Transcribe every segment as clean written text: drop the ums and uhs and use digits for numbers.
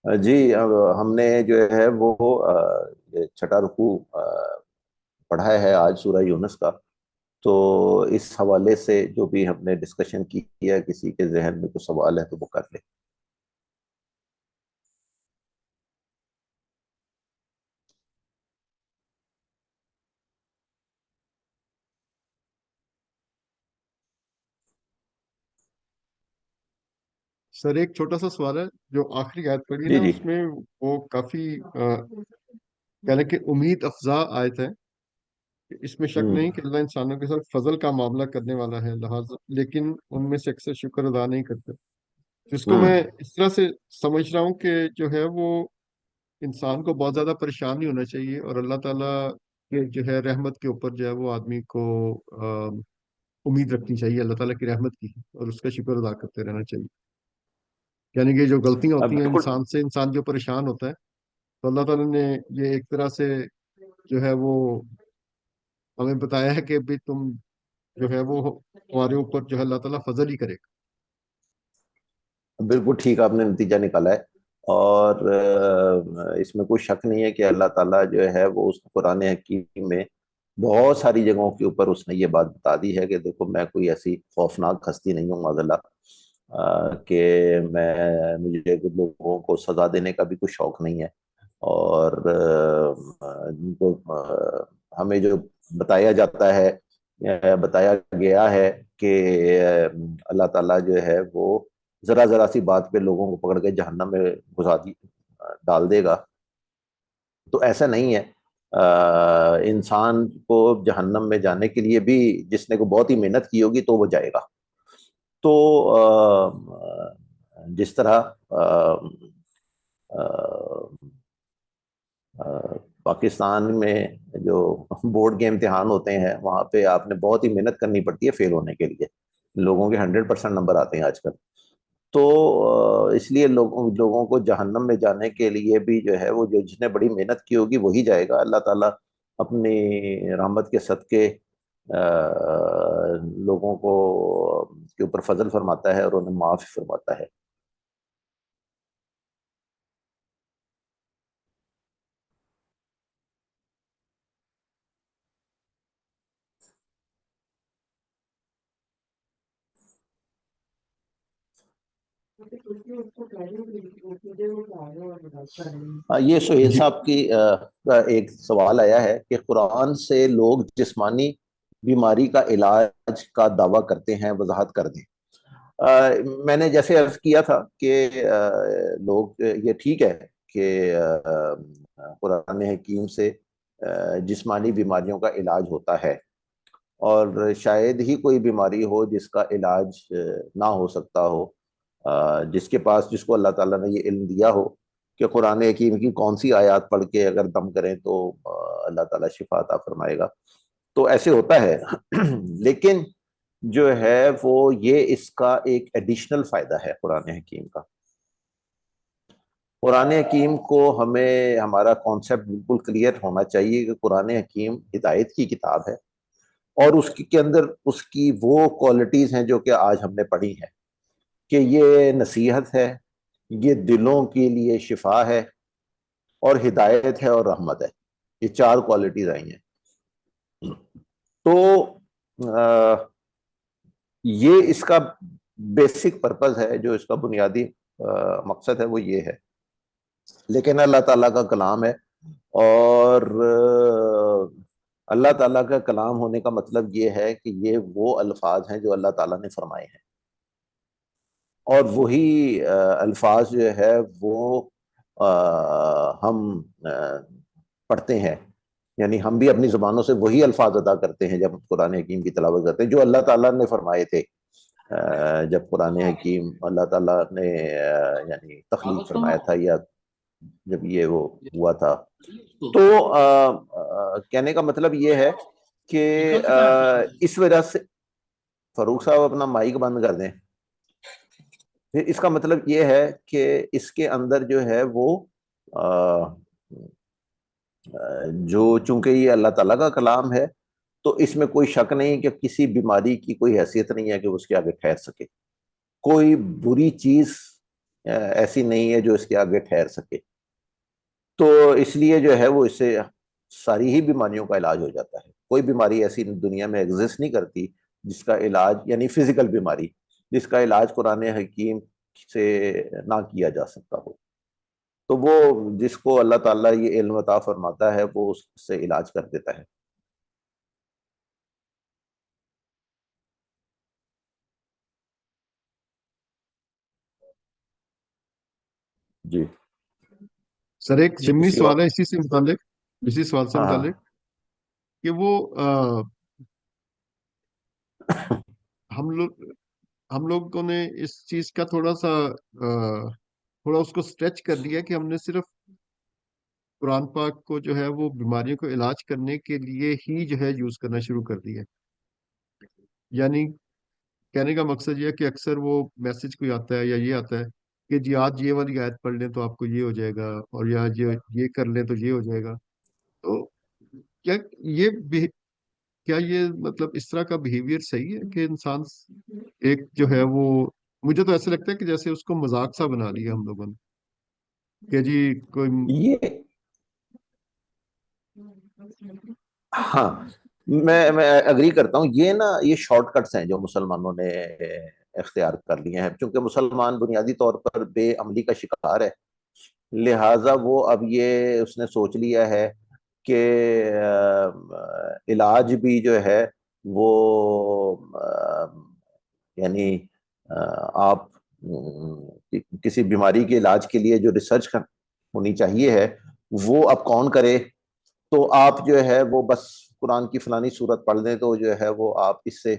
جی، اب ہم نے جو ہے وہ یہ چھٹا رکوع پڑھا ہے آج سورہ یونس کا. تو اس حوالے سے جو بھی ہم نے ڈسکشن کی ہے، کسی کے ذہن میں کوئی سوال ہے تو وہ کر لے. سر ایک چھوٹا سا سوال ہے. جو آخری آیت پڑھی جی نا جی. اس میں وہ کافی کہہ لیں کہ امید افزا آیت ہے. اس میں شک ہوں نہیں کہ اللہ انسانوں کے ساتھ فضل کا معاملہ کرنے والا ہے، لہٰذا لیکن ان میں سے اکثر شکر ادا نہیں کرتے. جس کو ہوں میں اس طرح سے سمجھ رہا ہوں کہ جو ہے وہ انسان کو بہت زیادہ پریشان نہیں ہونا چاہیے، اور اللہ تعالیٰ کے جو ہے رحمت کے اوپر جو ہے وہ آدمی کو امید رکھنی چاہیے، اللہ تعالیٰ کی رحمت کی، اور اس کا شکر ادا کرتے رہنا چاہیے. یعنی کہ جو غلطیاں ہوتی ہیں بالکل. انسان سے، انسان جو پریشان ہوتا ہے، تو اللہ تعالیٰ نے یہ ایک طرح سے جو ہے وہ ہمیں بتایا ہے کہ بھی تم جو ہے وہ تمہارے اوپر جو ہے اللہ تعالیٰ فضل ہی کرے گا. بالکل ٹھیک آپ نے نتیجہ نکالا ہے. اور اس میں کوئی شک نہیں ہے کہ اللہ تعالیٰ جو ہے وہ اس قرآن حکیم میں بہت ساری جگہوں کے اوپر اس نے یہ بات بتا دی ہے کہ دیکھو میں کوئی ایسی خوفناک ہستی نہیں ہوں معاذ اللہ، کہ مجھے لوگوں کو سزا دینے کا بھی کوئی شوق نہیں ہے. اور جن کو ہمیں جو بتایا جاتا ہے، بتایا گیا ہے کہ اللہ تعالیٰ جو ہے وہ ذرا ذرا سی بات پہ لوگوں کو پکڑ کے جہنم میں ڈال دے گا، تو ایسا نہیں ہے. انسان کو جہنم میں جانے کے لیے بھی جس نے کو بہت ہی محنت کی ہوگی تو وہ جائے گا. تو جس طرح پاکستان میں جو بورڈ کے امتحان ہوتے ہیں وہاں پہ آپ نے بہت ہی محنت کرنی پڑتی ہے فیل ہونے کے لیے. لوگوں کے 100% نمبر آتے ہیں آج کل. تو اس لیے لوگوں کو جہنم میں جانے کے لیے بھی جو ہے وہ جس نے بڑی محنت کی ہوگی وہی جائے گا. اللہ تعالیٰ اپنی رحمت کے صدقے لوگوں کو کے اوپر فضل فرماتا ہے اور انہیں معاف فرماتا ہے. یہ سہیل جی صاحب کی ایک سوال آیا ہے کہ قرآن سے لوگ جسمانی بیماری کا علاج کا دعویٰ کرتے ہیں، وضاحت کر دیں. میں نے جیسے عرض کیا تھا کہ لوگ یہ ٹھیک ہے کہ قرآن حکیم سے جسمانی بیماریوں کا علاج ہوتا ہے، اور شاید ہی کوئی بیماری ہو جس کا علاج نہ ہو سکتا ہو. جس کو اللہ تعالیٰ نے یہ علم دیا ہو کہ قرآن حکیم کی کون سی آیات پڑھ کے اگر دم کریں تو اللہ تعالیٰ شفا عطا فرمائے گا، تو ایسے ہوتا ہے. لیکن جو ہے وہ یہ اس کا ایک ایڈیشنل فائدہ ہے قرآن حکیم کا. قرآن حکیم کو ہمیں ہمارا کانسیپٹ بالکل کلیئر ہونا چاہیے کہ قرآن حکیم ہدایت کی کتاب ہے، اور اس کے اندر اس کی وہ کوالٹیز ہیں جو کہ آج ہم نے پڑھی ہیں، کہ یہ نصیحت ہے، یہ دلوں کے لیے شفا ہے، اور ہدایت ہے اور رحمت ہے. یہ 4 کوالٹیز آئی ہیں. تو یہ اس کا بیسک پرپز ہے، جو اس کا بنیادی مقصد ہے وہ یہ ہے. لیکن اللہ تعالیٰ کا کلام ہے، اور اللہ تعالیٰ کا کلام ہونے کا مطلب یہ ہے کہ یہ وہ الفاظ ہیں جو اللہ تعالیٰ نے فرمائے ہیں، اور وہی الفاظ جو ہے وہ ہم پڑھتے ہیں. یعنی ہم بھی اپنی زبانوں سے وہی الفاظ ادا کرتے ہیں جب قرآن حکیم کی تلاوت کرتے ہیں جو اللہ تعالیٰ نے فرمائے تھے. جب قرآن حکیم اللہ تعالیٰ نے یعنی تخلیق فرمایا تھا، یا جب یہ وہ ہوا تھا، تو کہنے کا مطلب یہ ہے کہ اس وجہ سے فاروق صاحب اپنا مائک بند کر دیں. پھر اس کا مطلب یہ ہے کہ اس کے اندر جو ہے وہ جو چونکہ یہ اللہ تعالیٰ کا کلام ہے، تو اس میں کوئی شک نہیں کہ کسی بیماری کی کوئی حیثیت نہیں ہے کہ اس کے آگے ٹھہر سکے. کوئی بری چیز ایسی نہیں ہے جو اس کے آگے ٹھہر سکے. تو اس لیے جو ہے وہ اس سے ساری ہی بیماریوں کا علاج ہو جاتا ہے. کوئی بیماری ایسی دنیا میں ایگزسٹ نہیں کرتی جس کا علاج، یعنی فزیکل بیماری، جس کا علاج قرآن حکیم سے نہ کیا جا سکتا ہو. تو وہ جس کو اللہ تعالیٰ یہ علم عطا فرماتا ہے وہ اس سے علاج کر دیتا ہے. جی. سر ایک ضمنی کسی اور؟ سوال ہے اسی سے متعلق، اسی سوال سے ہاں متعلق، ہاں. کہ وہ ہم لوگ ہم لوگوں نے اس چیز کا تھوڑا سا تھوڑا اس کو سٹریچ کر لیا کہ ہم نے صرف قرآن پاک کو جو ہے وہ بیماریوں کو علاج کرنے کے لیے ہی جو ہے یوز کرنا شروع کر دیا. یعنی کہنے کا مقصد یہ ہے کہ اکثر وہ میسج کوئی آتا ہے یا یہ آتا ہے کہ جی آج یہ والی آیت پڑھ لیں تو آپ کو یہ ہو جائے گا، اور یا یہ کر لیں تو یہ ہو جائے گا. تو کیا یہ کیا یہ مطلب اس طرح کا بیہیویئر صحیح ہے کہ انسان ایک جو ہے وہ، مجھے تو ایسا لگتا ہے کہ جیسے اس کو مذاق سا بنا لیا ہم لوگوں نے کہ جی کوئی. یہ ہاں، میں اگری کرتا ہوں. یہ نا یہ شارٹ کٹس ہیں جو مسلمانوں نے اختیار کر لیے ہیں. چونکہ مسلمان بنیادی طور پر بے عملی کا شکار ہے، لہٰذا وہ اب یہ اس نے سوچ لیا ہے کہ علاج بھی جو ہے وہ یعنی آپ کسی بیماری کے علاج کے لیے جو ریسرچ ہونی چاہیے ہے وہ اب کون کرے. تو آپ جو ہے وہ بس قرآن کی فلانی صورت پڑھ لیں تو جو ہے وہ آپ اس سے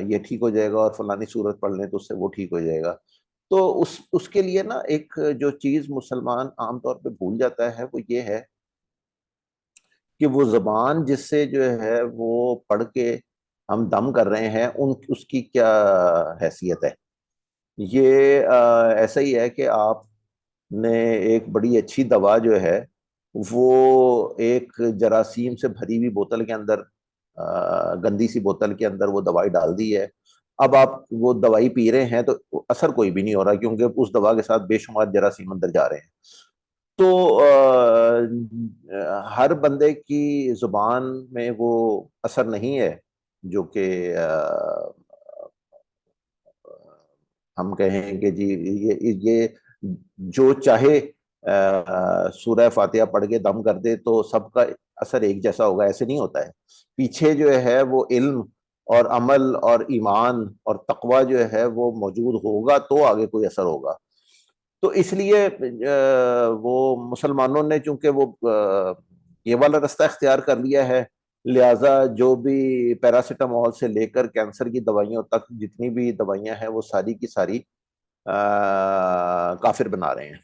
یہ ٹھیک ہو جائے گا، اور فلانی صورت پڑھ لیں تو اس سے وہ ٹھیک ہو جائے گا. تو اس کے لیے نا ایک جو چیز مسلمان عام طور پہ بھول جاتا ہے وہ یہ ہے کہ وہ زبان جس سے جو ہے وہ پڑھ کے ہم دم کر رہے ہیں اس کی کیا حیثیت ہے. یہ ایسا ہی ہے کہ آپ نے ایک بڑی اچھی دوا جو ہے وہ ایک جراثیم سے بھری ہوئی بوتل کے اندر، گندی سی بوتل کے اندر وہ دوائی ڈال دی ہے. اب آپ وہ دوائی پی رہے ہیں تو اثر کوئی بھی نہیں ہو رہا، کیونکہ اس دوا کے ساتھ بے شمار جراثیم اندر جا رہے ہیں. تو ہر بندے کی زبان میں وہ اثر نہیں ہے جو کہ ہم کہیں کہ جی یہ جو چاہے سورہ فاتحہ پڑھ کے دم کر دے تو سب کا اثر ایک جیسا ہوگا. ایسے نہیں ہوتا ہے. پیچھے جو ہے وہ علم اور عمل اور ایمان اور تقوی جو ہے وہ موجود ہوگا تو آگے کوئی اثر ہوگا. تو اس لیے وہ مسلمانوں نے چونکہ وہ یہ والا رستہ اختیار کر لیا ہے، لہٰذا جو بھی پیراسیٹامول سے لے کر کینسر کی دوائیوں تک جتنی بھی دوائیاں ہیں وہ ساری کی ساری کافر بنا رہے ہیں.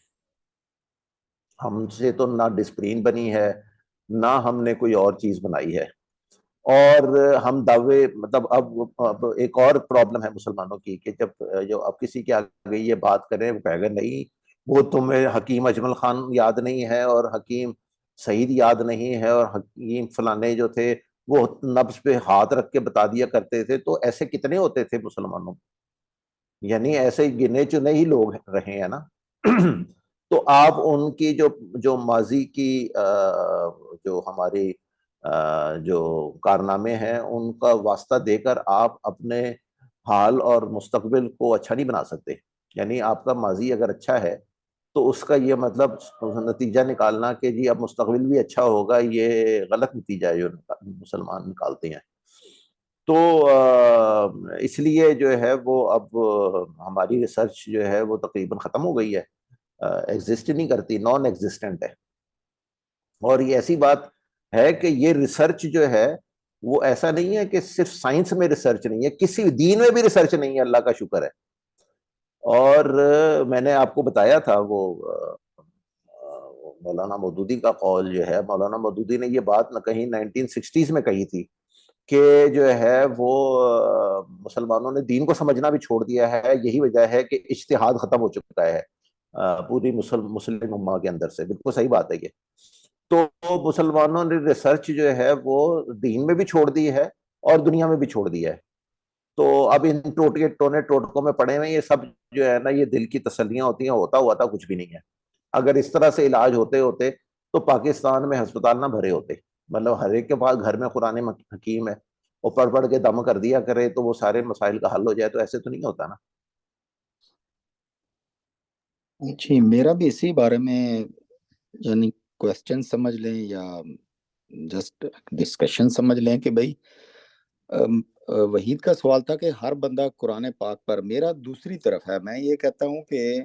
ہم سے تو نہ ڈسپرین بنی ہے، نہ ہم نے کوئی اور چیز بنائی ہے. اور ہم دعوے مطلب اب ایک اور پرابلم ہے مسلمانوں کی کہ جب جو اب کسی کے آگے یہ بات کریں وہ کہے گا نہیں وہ تمہیں حکیم اجمل خان یاد نہیں ہے، اور حکیم سعید یاد نہیں ہے، اور حکیم فلانے جو تھے وہ نبض پہ ہاتھ رکھ کے بتا دیا کرتے تھے. تو ایسے کتنے ہوتے تھے مسلمانوں، یعنی ایسے گنے چنے ہی لوگ رہے ہیں نا. تو آپ ان کی جو ماضی کی جو ہماری جو کارنامے ہیں ان کا واسطہ دے کر آپ اپنے حال اور مستقبل کو اچھا نہیں بنا سکتے. یعنی آپ کا ماضی اگر اچھا ہے تو اس کا یہ مطلب نتیجہ نکالنا کہ جی اب مستقبل بھی اچھا ہوگا، یہ غلط نتیجہ ہے جو مسلمان نکالتے ہیں. تو اس لیے جو ہے وہ اب ہماری ریسرچ جو ہے وہ تقریباً ختم ہو گئی ہے، ایگزسٹ نہیں کرتی، نان ایگزسٹنٹ ہے. اور یہ ایسی بات ہے کہ یہ ریسرچ جو ہے وہ ایسا نہیں ہے کہ صرف سائنس میں ریسرچ نہیں ہے، کسی دین میں بھی ریسرچ نہیں ہے، اللہ کا شکر ہے. اور میں نے آپ کو بتایا تھا وہ مولانا مودودی کا قول جو ہے، مولانا مودودی نے یہ بات نہ کہیں 1960s میں کہی تھی کہ جو ہے وہ مسلمانوں نے دین کو سمجھنا بھی چھوڑ دیا ہے. یہی وجہ ہے کہ اجتہاد ختم ہو چکا ہے پوری مسلم امہ کے اندر سے. بالکل صحیح بات ہے یہ. تو مسلمانوں نے ریسرچ جو ہے وہ دین میں بھی چھوڑ دی ہے اور دنیا میں بھی چھوڑ دیا ہے. تو اب ان ٹونے ٹوٹکوں میں پڑے ہوئے یہ سب جو ہے نا یہ دل کی تسلیاں ہوتی ہیں، ہوتا ہوا تھا کچھ بھی نہیں ہے. اگر اس طرح سے علاج ہوتے ہوتے تو پاکستان میں ہسپتال نہ بھرے ہوتے. مطلب ہر ایک کے پاس گھر میں قرآن حکیم ہے، وہ پڑھ پڑھ کے دم کر دیا کرے تو وہ سارے مسائل کا حل ہو جائے، تو ایسے تو نہیں ہوتا نا. جی میرا بھی اسی بارے میں یعنی کوشچن سمجھ لیں یا جسٹ ڈسکشن سمجھ لیں کہ بھائی وحید کا سوال تھا کہ ہر بندہ قرآن پاک پر. میرا دوسری طرف ہے، میں یہ کہتا ہوں کہ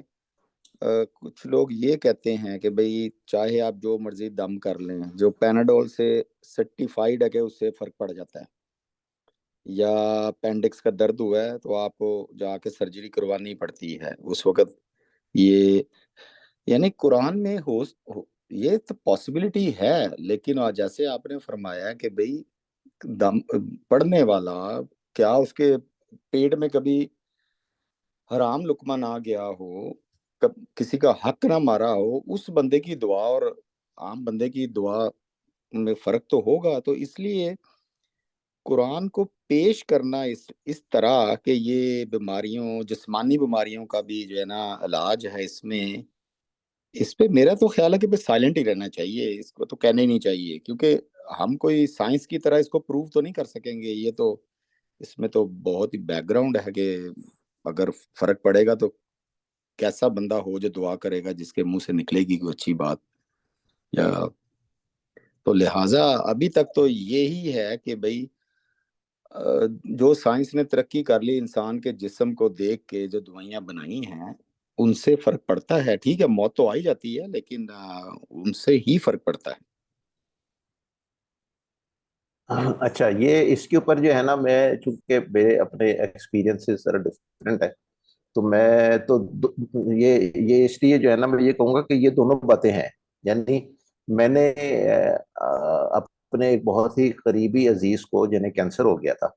کچھ لوگ یہ کہتے ہیں کہ بھئی چاہے آپ جو مرضی دم کر لیں، جو پیناڈول سے سرٹیفائیڈ ہے کہ اس سے فرق پڑ جاتا ہے، یا اپینڈکس کا درد ہوا ہے تو آپ کو جا کے سرجری کروانی پڑتی ہے اس وقت. یہ یعنی قرآن میں یہ تو پاسبلٹی ہے، لیکن جیسے آپ نے فرمایا کہ بھئی دم پڑھنے والا کیا اس کے پیٹ میں کبھی حرام لقمہ نہ گیا ہو، کسی کا حق نہ مارا ہو، اس بندے کی دعا اور عام بندے کی دعا میں فرق تو ہوگا. تو اس لیے قرآن کو پیش کرنا اس طرح کہ یہ بیماریوں، جسمانی بیماریوں کا بھی جو ہے نا علاج ہے اس پہ میرا تو خیال ہے کہ سائلنٹ ہی رہنا چاہیے، اس کو تو کہنا ہی نہیں چاہیے، کیونکہ ہم کوئی سائنس کی طرح اس کو پروو تو نہیں کر سکیں گے. یہ تو اس میں تو بہت ہی بیک گراؤنڈ ہے کہ اگر فرق پڑے گا تو کیسا بندہ ہو جو دعا کرے گا جس کے منہ سے نکلے گی کوئی اچھی بات. یا تو لہٰذا ابھی تک تو یہی ہے کہ بھئی جو سائنس نے ترقی کر لی انسان کے جسم کو دیکھ کے، جو دوائیاں بنائی ہیں ان سے فرق پڑتا ہے. ٹھیک ہے موت تو آئی جاتی ہے لیکن ان سے ہی فرق پڑتا ہے. اچھا، یہ اس کے اوپر جو ہے نا میں چونکہ میرے اپنے ایکسپیرینس ذرا ڈفرینٹ ہے، تو میں تو یہ اس لیے جو ہے نا میں یہ کہوں گا کہ یہ دونوں باتیں ہیں. یعنی میں نے اپنے ایک بہت ہی قریبی عزیز کو جنہیں کینسر ہو گیا تھا،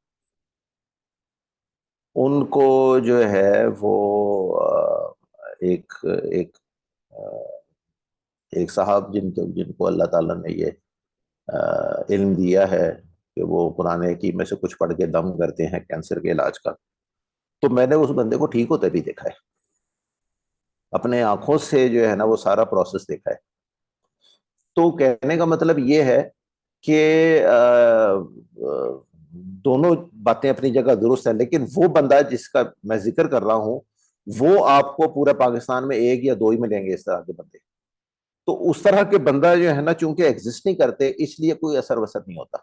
ان کو جو ہے وہ ایک ایک ایک صاحب جن کو اللہ تعالیٰ نے یہ علم دیا ہے کہ وہ قرآن حکیم میں سے کچھ پڑھ کے دم کرتے ہیں کینسر کے علاج کا، تو میں نے اس بندے کو ٹھیک ہوتے بھی دیکھا ہے، اپنے آنکھوں سے جو ہے نا وہ سارا پروسیس دیکھا ہے. تو کہنے کا مطلب یہ ہے کہ دونوں باتیں اپنی جگہ درست ہیں، لیکن وہ بندہ جس کا میں ذکر کر رہا ہوں وہ آپ کو پورے پاکستان میں ایک یا دو ہی ملیں گے اس طرح کے بندے. تو اس طرح کے بندہ جو ہے نا چونکہ ایگزسٹ نہیں کرتے اس لیے کوئی اثر وسر نہیں ہوتا.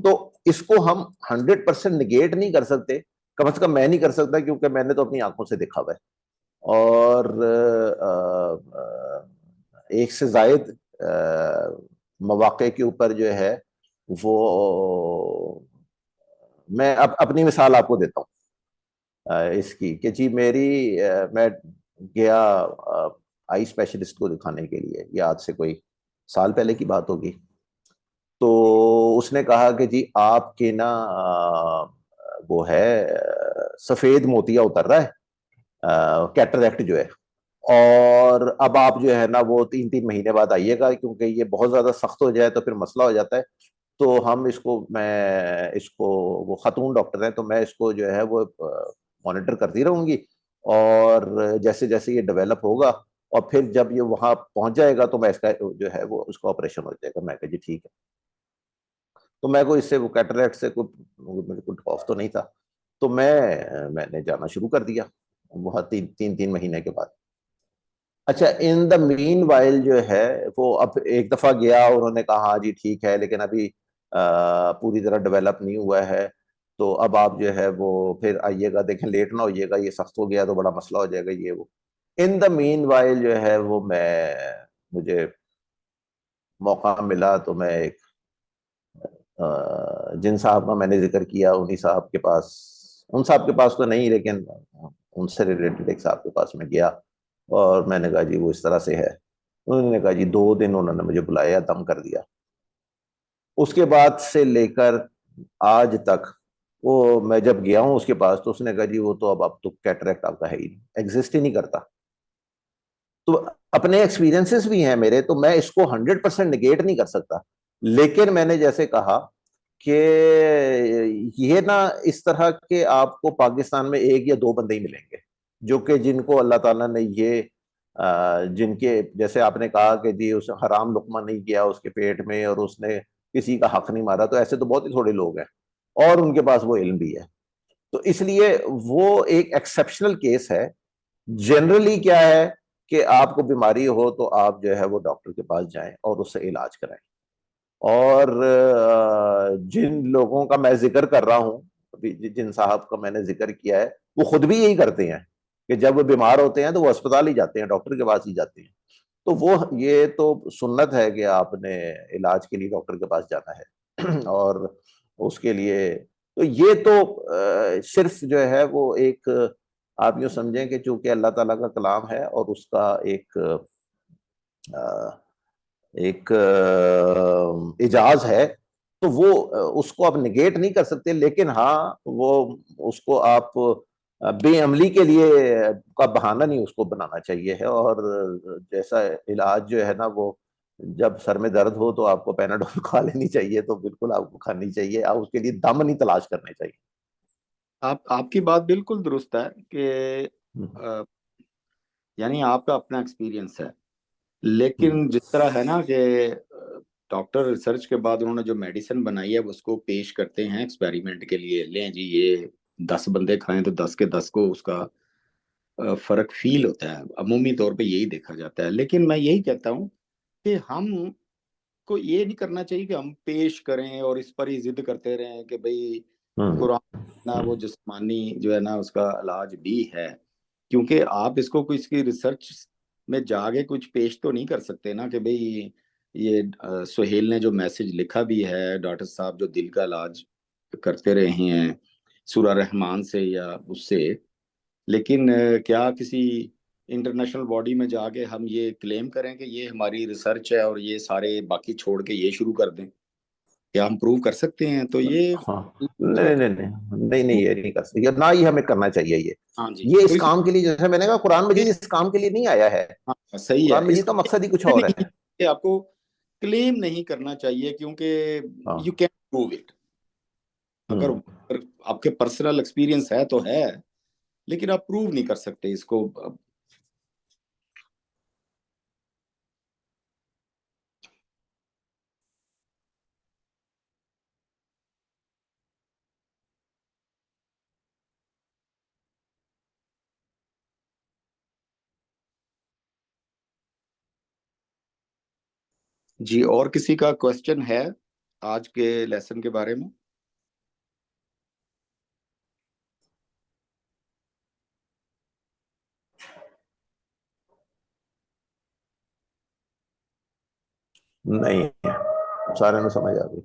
تو اس کو ہم 100% نگیٹ نہیں کر سکتے، کم از کم میں نہیں کر سکتا، کیونکہ میں نے تو اپنی آنکھوں سے دیکھا ہوا ہے. اور ایک سے زائد مواقع کے اوپر جو ہے وہ میں اپنی مثال آپ کو دیتا ہوں اس کی کہ جی میں گیا آئی اسپیشلسٹ کو دکھانے کے لیے، یہ آج سے کوئی سال پہلے کی بات ہوگی. تو اس نے کہا کہ جی آپ کے نا وہ ہے سفید موتیا اتر رہا ہے، کیٹریکٹ جو ہے، اور اب آپ جو ہے نا وہ 3 مہینے بعد آئیے گا، کیونکہ یہ بہت زیادہ سخت ہو جائے تو پھر مسئلہ ہو جاتا ہے. تو ہم اس کو وہ خاتون ڈاکٹر ہیں تو میں اس کو جو ہے وہ مانیٹر کرتی رہوں گی، اور جیسے جیسے یہ ڈیولپ ہوگا اور پھر جب یہ وہاں پہنچ جائے گا تو میں اس کا جو ہے وہ اس کا آپریشن ہو جائے گا. میں کہا جی ٹھیک ہے. تو میں کو اس سے وہ کیٹریکٹ سے کوئی خوف تو نہیں تھا، تو میں نے جانا شروع کر دیا وہاں 3 مہینے کے بعد. اچھا ان دا مین وائل جو ہے وہ اب ایک دفعہ گیا، انہوں نے کہا ہاں جی ٹھیک ہے لیکن ابھی پوری طرح ڈیولپ نہیں ہوا ہے، تو اب آپ جو ہے وہ پھر آئیے گا، دیکھیں لیٹ نہ ہوئیے گا، یہ سخت ہو گیا تو بڑا مسئلہ ہو جائے گا یہ وہ. ان دا مین وائل جو ہے وہ مجھے موقع ملا تو میں ایک جن صاحب کا میں نے ذکر کیا ان صاحب کے پاس تو نہیں، لیکن ان سے ریلیٹڈ ایک صاحب کے پاس میں گیا اور میں نے کہا جی وہ اس طرح سے ہے. انہوں نے کہا جی 2 دن انہوں نے مجھے بلایا، دم کر دیا. اس کے بعد سے لے کر آج تک وہ میں جب گیا ہوں اس کے پاس تو اس نے کہا جی وہ تو اب تو کیٹریکٹ آپ کا ہے ہی نہیں، ایگزسٹ ہی نہیں کرتا. تو اپنے ایکسپیرینسز بھی ہیں میرے، تو میں اس کو 100% نگیٹ نہیں کر سکتا، لیکن میں نے جیسے کہا کہ یہ نا اس طرح کے آپ کو پاکستان میں ایک یا دو بندے ہی ملیں گے جو کہ جن کو اللہ تعالیٰ نے یہ جن کے جیسے آپ نے کہا کہ جی اس حرام لقمہ نہیں کیا اس کے پیٹ میں اور اس نے کسی کا حق نہیں مارا، تو ایسے تو بہت ہی تھوڑے لوگ ہیں اور ان کے پاس وہ علم بھی ہے. تو اس لیے وہ ایک ایکسیپشنل کیس ہے. جنرلی کیا ہے کہ آپ کو بیماری ہو تو آپ جو ہے وہ ڈاکٹر کے پاس جائیں اور اس سے علاج کرائیں. اور جن لوگوں کا میں ذکر کر رہا ہوں، جن صاحب کا میں نے ذکر کیا ہے، وہ خود بھی یہی کرتے ہیں کہ جب وہ بیمار ہوتے ہیں تو وہ اسپتال ہی جاتے ہیں، ڈاکٹر کے پاس ہی جاتے ہیں. تو وہ یہ تو سنت ہے کہ آپ نے علاج کے لیے ڈاکٹر کے پاس جانا ہے اور اس کے لیے تو یہ تو صرف جو ہے وہ ایک آپ یوں سمجھیں کہ چونکہ اللہ تعالیٰ کا کلام ہے اور اس کا ایک اعجاز ہے، تو وہ اس کو آپ نگیٹ نہیں کر سکتے. لیکن ہاں وہ اس کو آپ بے عملی کے لیے کا بہانہ نہیں اس کو بنانا چاہیے ہے. اور جیسا علاج جو ہے نا وہ جب سر میں درد ہو تو آپ کو پیناڈول کھا لینی چاہیے، تو بالکل آپ کو کھانی چاہیے. آپ اس کے لیے دم نہیں تلاش کرنے چاہیے. آپ کی بات بالکل درست ہے کہ یعنی آپ کا اپنا ایکسپیرینس ہے، لیکن جس طرح ہے نا کہ ڈاکٹر ریسرچ کے بعد انہوں نے جو میڈیسن بنائی ہے اس کو پیش کرتے ہیں ایکسپیریمنٹ کے لیے، لیں جی یہ 10 بندے کھائیں تو 10 کے 10 کو اس کا فرق فیل ہوتا ہے، عمومی طور پہ یہی دیکھا جاتا ہے. لیکن میں یہی کہتا ہوں کہ ہم کو یہ نہیں کرنا چاہیے کہ ہم پیش کریں اور اس پر ہی ضد کرتے رہیں کہ بھئی قرآن نا وہ جسمانی جو ہے نا اس کا علاج بھی ہے، کیونکہ آپ اس کو اس کی ریسرچ میں جاگے کچھ پیش تو نہیں کر سکتے نا کہ بھئی یہ سہیل نے جو میسج لکھا بھی ہے، ڈاکٹر صاحب جو دل کا علاج کرتے رہے ہیں سورہ رحمان سے یا اس سے، لیکن کیا کسی انٹرنیشنل باڈی میں جا کے ہم یہ کلیم کریں کہ یہ ہماری ریسرچ ہے اور یہ سارے باقی چھوڑ کے یہ شروع کر دیں؟ کیا ہم پروو کر سکتے ہیں؟ تو یہ ہاں نہیں نہیں نہیں نہیں یہ نہیں کر سکتے، نہ ہی ہمیں کرنا چاہیے. ہاں جی یہ تو اس کام کے لیے، جیسے میں نے کہا قرآن مجید اس کام کے لیے نہیں آیا ہے. ہاں صحیح ہے، قرآن اس مجید کا کا مقصد ہی کچھ اور ہے. کہ آپ کو کلیم نہیں کرنا چاہیے کیونکہ ہاں یو کین پروو اٹ. اگر آپ کے پرسنل ایکسپیرینس ہے تو ہے، لیکن آپ پروو نہیں کر سکتے اس کو. جی اور کسی کا کوسچن ہے آج کے لیسن کے بارے میں؟ نہیں، سارے میں سمجھ آ گئی.